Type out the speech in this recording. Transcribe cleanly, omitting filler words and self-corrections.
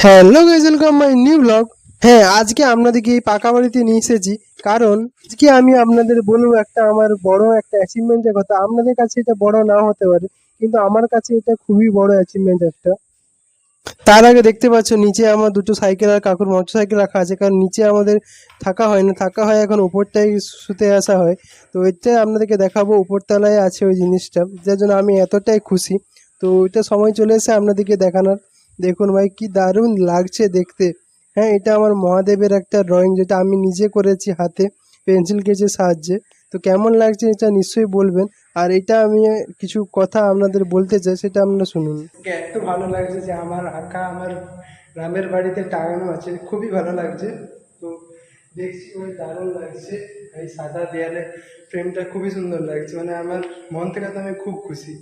Hello guys, welcome my new blog. হ্যাঁ, আজকে আপনাদেরকে এই পাকা বাড়িতে নিয়ে এসেছি, কারণ আজকে আমি আপনাদের বলবো একটা আমার বড় একটা অ্যাচিভমেন্টের কথা। আপনাদের কাছে এটা বড় নাও হতে পারে, কিন্তু আমার কাছে এটা খুবই বড় অ্যাচিভমেন্ট একটা। তার আগে দেখতে পাচ্ছ নিচে আমার দুটো সাইকেল আর কাকুর মোটর সাইকেল রাখা আছে, কারণ নিচে আমাদের থাকা হয় না, থাকা হয় এখন উপরটাই শুতে আসা হয়। তো এটা আপনাদেরকে দেখাবো, উপরতলায় আছে ওই জিনিসটা, যার জন্য আমি এতটাই খুশি। তো ওইটা সময় চলে এসে আপনাদেরকে দেখানোর। দেখুন ভাই, কি দারুণ লাগছে দেখতে। হ্যাঁ, এটা আমার মহাদেবের একটা ড্রয়িং, যেটা আমি নিজে করেছি হাতে পেন্সিল স্কেচের সাহায্যে। তো কেমন লাগছে এটা নিশ্চয়ই বলবেন। আর এটা আমি কিছু কথা আপনাদের বলতে চাই, সেটা আপনারা শুনুন। এত ভালো লাগছে যে আমার আঁকা আমার গ্রামের বাড়িতে টাঙানো আছে, খুবই ভালো লাগছে। তো দেখছি ওই দারুণ লাগছে, এই সাদা দেয়ালে ফ্রেমটা খুবই সুন্দর লাগছে, মানে আমার মন থেকে তো আমি খুব খুশি।